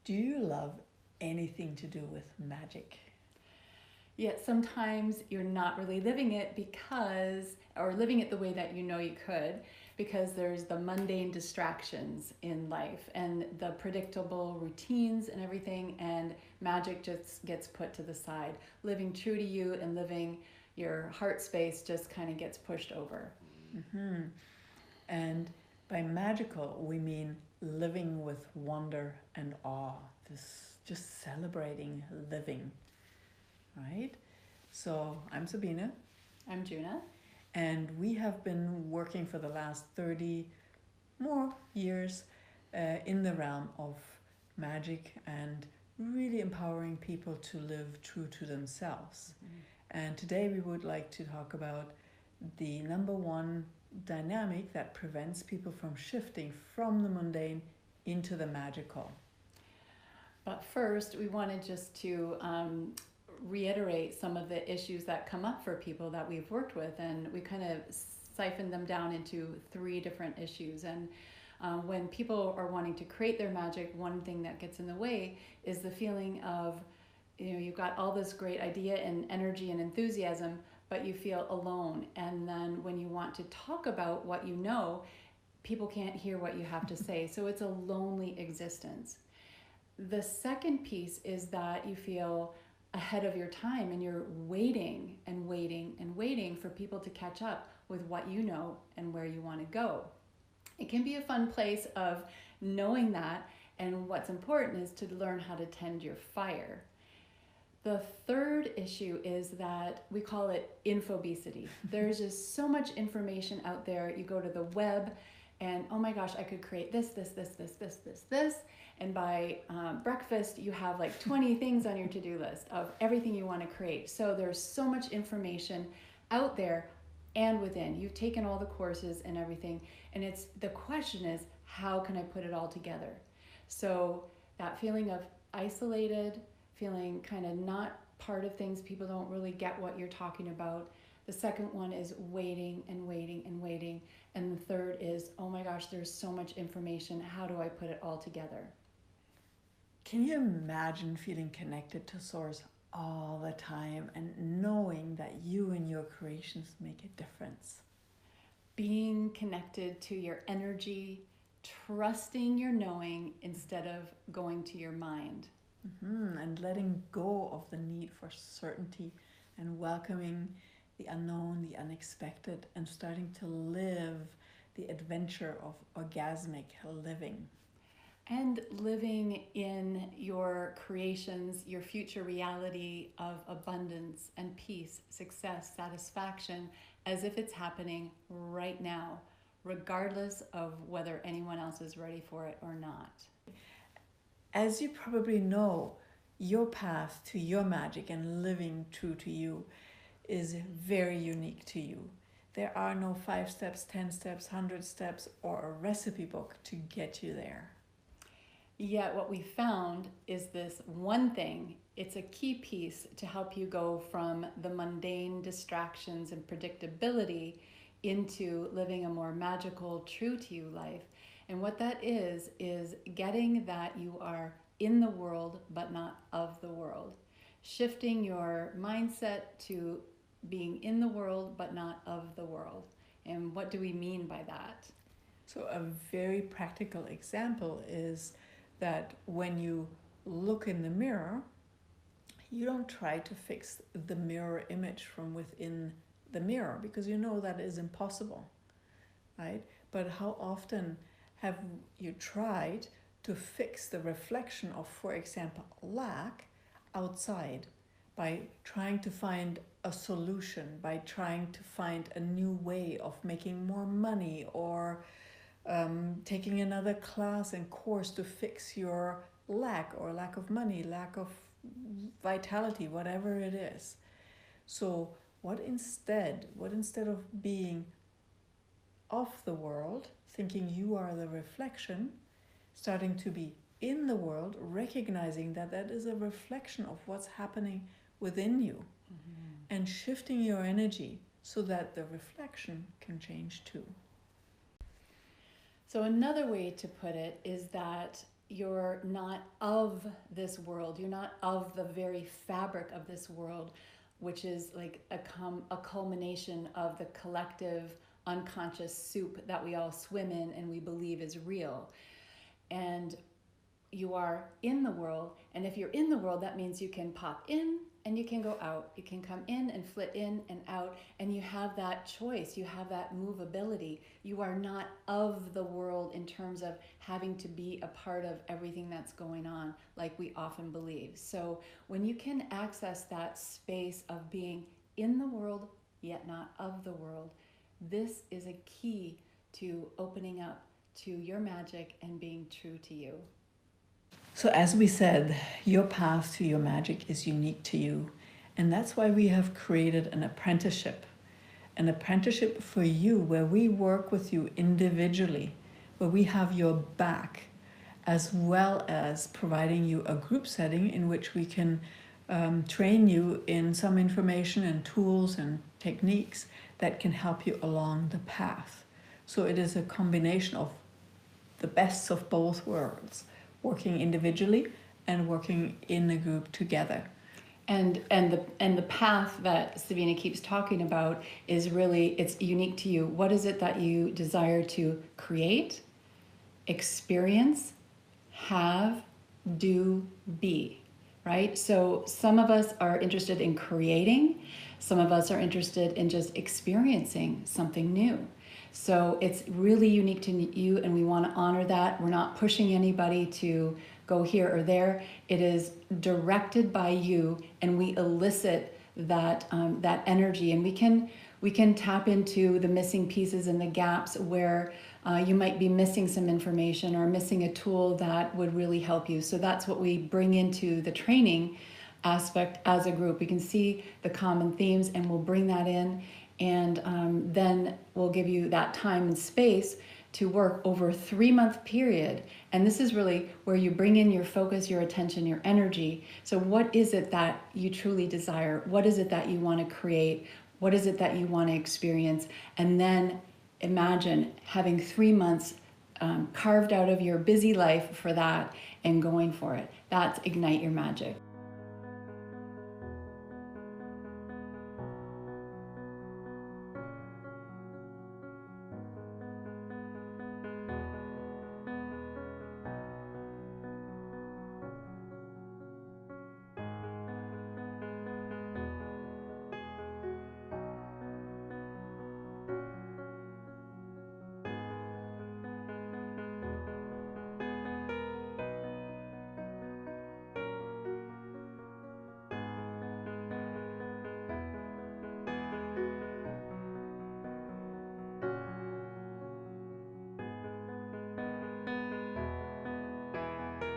Do you love anything to do with magic? Yet sometimes you're not really living it or living it the way that you know you could, because there's the mundane distractions in life and the predictable routines and everything, and magic just gets put to the side. Living true to you and living your heart space just kind of gets pushed over. Hmm. And by magical, we mean living with wonder and awe. This just celebrating living, right? So I'm Sabina, I'm Juna. and we have been working for the last 30 more years in the realm of magic and really empowering people to live true to themselves. And today we would like to talk about the number one dynamic that prevents people from shifting from the mundane into the magical. But first, we wanted just to reiterate some of the issues that come up for people that we've worked with, and we kind of siphoned them down into 3 different issues. And when people are wanting to create their magic, one thing that gets in the way is the feeling of, you've got all this great idea and energy and enthusiasm, but you feel alone. And then when you want to talk about what you know, people can't hear what you have to say. So it's a lonely existence. The second piece is that you feel ahead of your time and you're waiting and waiting and waiting for people to catch up with what you know and where you want to go. It can be a fun place of knowing that, and what's important is to learn how to tend your fire. The third issue is that we call it infobesity. There's just so much information out there. You go to the web and, oh my gosh, I could create this. And by breakfast, you have like 20 things on your to-do list of everything you want to create. So there's so much information out there and within. You've taken all the courses and everything. And the question is, how can I put it all together? So that feeling of isolated, feeling kind of not part of things, people don't really get what you're talking about. The second one is waiting and waiting and waiting. And the third is, oh my gosh, there's so much information. How do I put it all together? Can you imagine feeling connected to Source all the time and knowing that you and your creations make a difference? Being connected to your energy, trusting your knowing instead of going to your mind. And letting go of the need for certainty and welcoming the unknown, the unexpected, and starting to live the adventure of orgasmic living. And living in your creations, your future reality of abundance and peace, success, satisfaction, as if it's happening right now, regardless of whether anyone else is ready for it or not. As you probably know, your path to your magic and living true to you is very unique to you. There are no 5 steps, 10 steps, 100 steps, or a recipe book to get you there. Yet what we found is this one thing. It's a key piece to help you go from the mundane distractions and predictability into living a more magical, true to you life. And what that is getting that you are in the world but not of the world. Shifting your mindset to being in the world but not of the world. And what do we mean by that? So a very practical example is that when you look in the mirror, you don't try to fix the mirror image from within the mirror because you know that is impossible, right? But how often have you tried to fix the reflection of, for example, lack outside by trying to find a solution, by trying to find a new way of making more money, or taking another class and course to fix your lack of money, lack of vitality, whatever it is. So what instead of being of the world, thinking you are the reflection, starting to be in the world, recognizing that that is a reflection of what's happening within you, and shifting your energy so that the reflection can change too. So another way to put it is that you're not of this world. You're not of the very fabric of this world, which is like a culmination of the collective unconscious soup that we all swim in and we believe is real. And you are in the world, and if you're in the world, that means you can pop in and you can go out. You can come in and flit in and out, and you have that choice. You have that movability. You are not of the world in terms of having to be a part of everything that's going on, like we often believe. So when you can access that space of being in the world, yet not of the world, this is a key to opening up to your magic and being true to you. So as we said, your path to your magic is unique to you. And that's why we have created an apprenticeship for you, where we work with you individually, where we have your back, as well as providing you a group setting in which we can train you in some information and tools and techniques that can help you along the path. So it is a combination of the best of both worlds, working individually and working in a group together. And the path that Savina keeps talking about is really, it's unique to you. What is it that you desire to create, experience, have, do, be, right? So some of us are interested in creating, some of us are interested in just experiencing something new. So it's really unique to you, and we want to honor that. We're not pushing anybody to go here or there. It is directed by you, and we elicit that that energy, and we can tap into the missing pieces and the gaps where you might be missing some information or missing a tool that would really help you. So that's what we bring into the training aspect as a group. We can see the common themes, and we'll bring that in. And then we'll give you that time and space to work over a 3-month period. And this is really where you bring in your focus, your attention, your energy. So what is it that you truly desire? What is it that you want to create? What is it that you want to experience? And then imagine having 3 months carved out of your busy life for that and going for it. That's Ignite Your Magic.